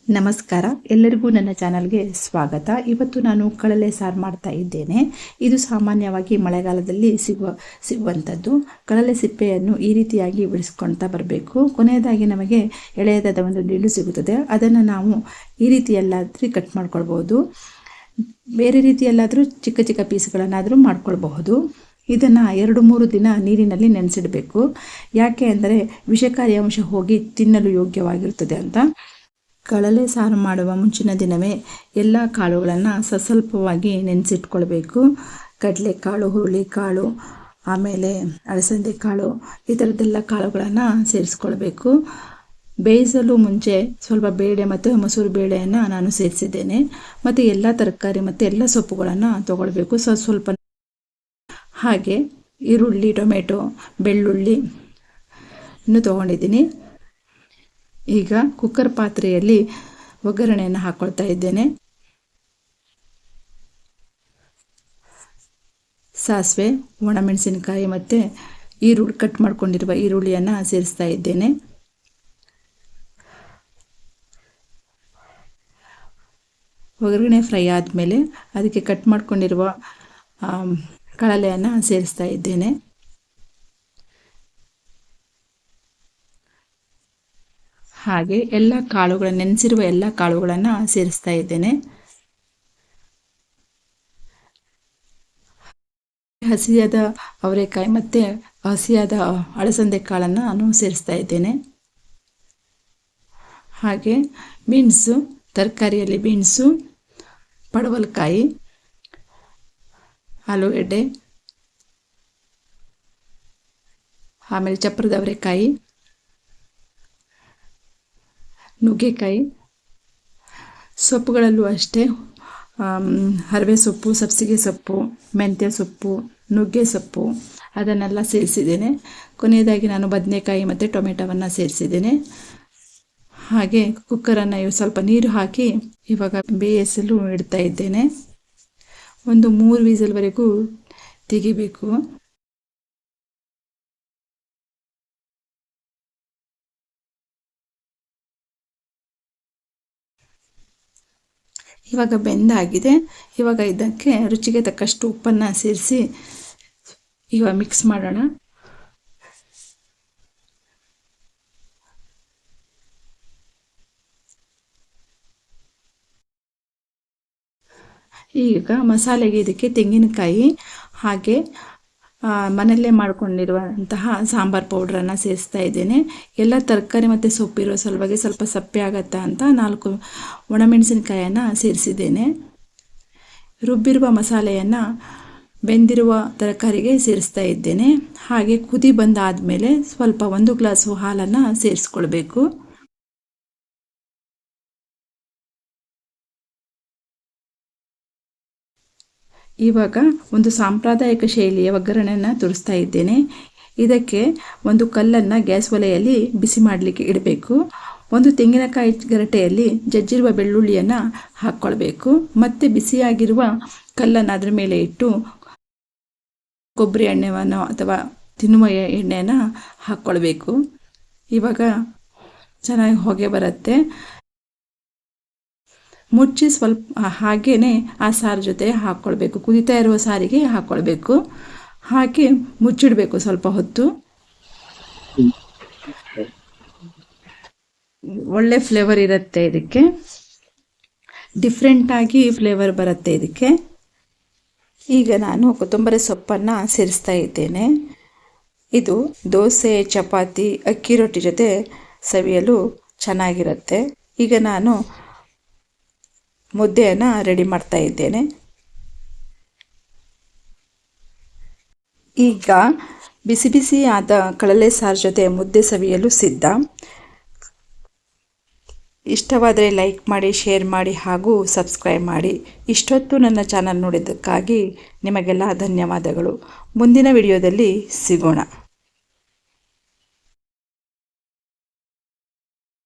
ನಮಸ್ಕಾರ, ಎಲ್ಲರಿಗೂ ನನ್ನ ಚಾನಲ್ಗೆ ಸ್ವಾಗತ. ಇವತ್ತು ನಾನು ಕಳಲೆ ಸಾರು ಮಾಡ್ತಾ ಇದ್ದೇನೆ. ಇದು ಸಾಮಾನ್ಯವಾಗಿ ಮಳೆಗಾಲದಲ್ಲಿ ಸಿಗುವಂಥದ್ದು. ಕಳಲೆ ಸಿಪ್ಪೆಯನ್ನು ಈ ರೀತಿಯಾಗಿ ಬಿಡಿಸ್ಕೊಳ್ತಾ ಬರಬೇಕು. ಕೊನೆಯದಾಗಿ ನಮಗೆ ಎಳೆಯದಾದ ಒಂದು ದಿಂಡು ಸಿಗುತ್ತದೆ. ಅದನ್ನು ನಾವು ಈ ರೀತಿಯಲ್ಲಾದರೂ ಕಟ್ ಮಾಡ್ಕೊಳ್ಬೋದು. ಬೇರೆ ರೀತಿಯಲ್ಲಾದರೂ ಚಿಕ್ಕ ಚಿಕ್ಕ ಪೀಸ್ಗಳನ್ನಾದರೂ ಮಾಡ್ಕೊಳ್ಬಹುದು. ಇದನ್ನು 2-3 ದಿನ ನೀರಿನಲ್ಲಿ ನೆನೆಸಿಡಬೇಕು. ಯಾಕೆ ಅಂದರೆ ವಿಷಕಾರಿ ಅಂಶ ಹೋಗಿ ತಿನ್ನಲು ಯೋಗ್ಯವಾಗಿರುತ್ತದೆ ಅಂತ. ಕಳಲೆ ಸಾರು ಮಾಡುವ ಮುಂಚಿನ ದಿನವೇ ಎಲ್ಲ ಕಾಳುಗಳನ್ನು ಸ್ವಲ್ಪವಾಗಿ ನೆನೆಸಿಟ್ಕೊಳ್ಬೇಕು. ಕಡಲೆಕಾಳು, ಹುರುಳಿಕಾಳು, ಆಮೇಲೆ ಅಲಸಂದೆ ಕಾಳು, ಈ ಥರದ್ದೆಲ್ಲ ಕಾಳುಗಳನ್ನು ಸೇರಿಸ್ಕೊಳ್ಬೇಕು. ಬೇಯಿಸಲು ಮುಂಚೆ ಸ್ವಲ್ಪ ಬೇಳೆ ಮತ್ತು ಮೊಸರು ಬೇಳೆಯನ್ನು ನಾನು ಸೇರಿಸಿದ್ದೇನೆ. ಮತ್ತು ಎಲ್ಲ ತರಕಾರಿ ಮತ್ತು ಎಲ್ಲ ಸೊಪ್ಪುಗಳನ್ನು ತಗೊಳ್ಬೇಕು. ಸ್ವಲ್ಪ ಹಾಗೆ ಈರುಳ್ಳಿ, ಟೊಮೆಟೊ, ಬೆಳ್ಳುಳ್ಳಿ ಇನ್ನೂ ತೊಗೊಂಡಿದ್ದೀನಿ. ಈಗ ಕುಕ್ಕರ್ ಪಾತ್ರೆಯಲ್ಲಿ ಒಗ್ಗರಣೆಯನ್ನು ಹಾಕ್ಕೊಳ್ತಾ ಇದ್ದೇನೆ. ಸಾಸಿವೆ, ಒಣಮೆಣಸಿನಕಾಯಿ ಮತ್ತು ಕಟ್ ಮಾಡ್ಕೊಂಡಿರುವ ಈರುಳ್ಳಿಯನ್ನು ಸೇರಿಸ್ತಾ ಇದ್ದೇನೆ. ಒಗ್ಗರಣೆ ಫ್ರೈ ಆದಮೇಲೆ ಅದಕ್ಕೆ ಕಟ್ ಮಾಡ್ಕೊಂಡಿರುವ ಕಳಲೆಯನ್ನು ಸೇರಿಸ್ತಾ ಇದ್ದೇನೆ. ಹಾಗೆ ಎಲ್ಲ ಕಾಳುಗಳನ್ನು ನೆನೆಸಿರುವ ಎಲ್ಲ ಕಾಳುಗಳನ್ನು ಸೇರಿಸ್ತಾ ಇದ್ದೇನೆ. ಹಸಿಯಾದ ಅವರೆಕಾಯಿ ಮತ್ತು ಹಸಿಯಾದ ಅಲಸಂದೆ ಕಾಳನ್ನು ನಾನು ಸೇರಿಸ್ತಾ ಇದ್ದೇನೆ. ಹಾಗೆ ಬೀನ್ಸು, ತರಕಾರಿಯಲ್ಲಿ ಬೀನ್ಸು, ಪಡವಲಕಾಯಿ, ಆಲೂಗಡ್ಡೆ, ಆಮೇಲೆ ಚಪ್ರದ ಅವರೆಕಾಯಿ, ನುಗ್ಗೆಕಾಯಿ. ಸೊಪ್ಪುಗಳಲ್ಲೂ ಅಷ್ಟೇ ಹರವೆ ಸೊಪ್ಪು, ಸಬ್ಸಿಗೆ ಸೊಪ್ಪು, ಮೆಂತ್ಯ ಸೊಪ್ಪು, ನುಗ್ಗೆ ಸೊಪ್ಪು ಅದನ್ನೆಲ್ಲ ಸೇರಿಸಿದ್ದೇನೆ. ಕೊನೆಯದಾಗಿ ನಾನು ಬದನೆಕಾಯಿ ಮತ್ತು ಟೊಮೆಟೊವನ್ನು ಸೇರಿಸಿದ್ದೇನೆ. ಹಾಗೆ ಕುಕ್ಕರನ್ನು ಸ್ವಲ್ಪ ನೀರು ಹಾಕಿ ಇವಾಗ ಬೇಯಿಸಲು ಇಡ್ತಾ ಇದ್ದೇನೆ. ಒಂದು 3 ವಿಸಿಲ್ವರೆಗೂ ತೆಗಿಬೇಕು. ಇವಾಗ ಬೆಂದಾಗಿದೆ. ಇವಾಗ ಇದಕ್ಕೆ ರುಚಿಗೆ ತಕ್ಕಷ್ಟು ಉಪ್ಪನ್ನು ಸೇರಿಸಿ ಇವಾಗ ಮಿಕ್ಸ್ ಮಾಡೋಣ. ಈಗ ಮಸಾಲೆಗೆ ಇದಕ್ಕೆ ತೆಂಗಿನಕಾಯಿ ಹಾಗೆ ಮನೆಯಲ್ಲೇ ಮಾಡಿಕೊಂಡಿರುವಂತಹ ಸಾಂಬಾರು ಪೌಡ್ರನ್ನು ಸೇರಿಸ್ತಾ ಇದ್ದೇನೆ. ಎಲ್ಲ ತರಕಾರಿ ಮತ್ತು ಸೊಪ್ಪಿರೋ ಸಲುವಾಗಿ ಸ್ವಲ್ಪ ಸಪ್ಪೆ ಆಗತ್ತಾ ಅಂತ 4 ಒಣಮೆಣಸಿನಕಾಯನ್ನು ಸೇರಿಸಿದ್ದೇನೆ. ರುಬ್ಬಿರುವ ಮಸಾಲೆಯನ್ನು ಬೆಂದಿರುವ ತರಕಾರಿಗೆ ಸೇರಿಸ್ತಾ ಇದ್ದೇನೆ. ಹಾಗೆ ಕುದಿ ಬಂದಾದಮೇಲೆ ಸ್ವಲ್ಪ 1 ಗ್ಲಾಸು ಹಾಲನ್ನು ಸೇರಿಸ್ಕೊಳ್ಬೇಕು. ಇವಾಗ ಒಂದು ಸಾಂಪ್ರದಾಯಿಕ ಶೈಲಿಯ ಒಗ್ಗರಣೆಯನ್ನು ತೋರಿಸ್ತಾ ಇದ್ದೇನೆ. ಇದಕ್ಕೆ ಒಂದು ಕಲ್ಲನ್ನು ಗ್ಯಾಸ್ ಒಲೆಯಲ್ಲಿ ಬಿಸಿ ಮಾಡಲಿಕ್ಕೆ ಇಡಬೇಕು. ಒಂದು ತೆಂಗಿನಕಾಯಿ ಗರಟೆಯಲ್ಲಿ ಜಜ್ಜಿರುವ ಬೆಳ್ಳುಳ್ಳಿಯನ್ನು ಹಾಕ್ಕೊಳ್ಬೇಕು. ಮತ್ತು ಬಿಸಿಯಾಗಿರುವ ಕಲ್ಲನ್ನು ಅದರ ಮೇಲೆ ಇಟ್ಟು ಕೊಬ್ಬರಿ ಎಣ್ಣೆಯನ್ನು ಅಥವಾ ತಿನ್ನುವ ಎಣ್ಣೆಯನ್ನು ಹಾಕ್ಕೊಳ್ಬೇಕು. ಇವಾಗ ಚೆನ್ನಾಗಿ ಹೊಗೆ ಬರುತ್ತೆ. ಮುಚ್ಚಿ ಸ್ವಲ್ಪ ಹಾಗೇ ಆ ಸಾರು ಜೊತೆ ಹಾಕ್ಕೊಳ್ಬೇಕು. ಕುದಿತಾ ಇರುವ ಸಾರಿಗೆ ಹಾಕ್ಕೊಳ್ಬೇಕು. ಹಾಕಿ ಮುಚ್ಚಿಡಬೇಕು ಸ್ವಲ್ಪ ಹೊತ್ತು. ಒಳ್ಳೆ ಫ್ಲೇವರ್ ಇರುತ್ತೆ. ಇದಕ್ಕೆ ಡಿಫ್ರೆಂಟಾಗಿ ಫ್ಲೇವರ್ ಬರುತ್ತೆ ಇದಕ್ಕೆ. ಈಗ ನಾನು ಕೊತ್ತಂಬರಿ ಸೊಪ್ಪನ್ನು ಸೇರಿಸ್ತಾ ಇದ್ದೇನೆ. ಇದು ದೋಸೆ, ಚಪಾತಿ, ಅಕ್ಕಿ ರೊಟ್ಟಿ ಜೊತೆ ಸವಿಯಲು ಚೆನ್ನಾಗಿರುತ್ತೆ. ಈಗ ನಾನು ಮುದ್ದೆಯನ್ನು ರೆಡಿ ಮಾಡ್ತಾ ಇದ್ದೇನೆ. ಈಗ ಬಿಸಿ ಬಿಸಿಯಾದ ಕಳಲೆ ಸಾರು ಜೊತೆ ಮುದ್ದೆ ಸವಿಯಲು ಸಿದ್ಧ. ಇಷ್ಟವಾದರೆ ಲೈಕ್ ಮಾಡಿ, ಶೇರ್ ಮಾಡಿ ಹಾಗೂ ಸಬ್ಸ್ಕ್ರೈಬ್ ಮಾಡಿ. ಇಷ್ಟೊತ್ತು ನನ್ನ ಚಾನಲ್ ನೋಡಿದ್ದಕ್ಕಾಗಿ ನಿಮಗೆಲ್ಲ ಧನ್ಯವಾದಗಳು. ಮುಂದಿನ ವಿಡಿಯೋದಲ್ಲಿ ಸಿಗೋಣ.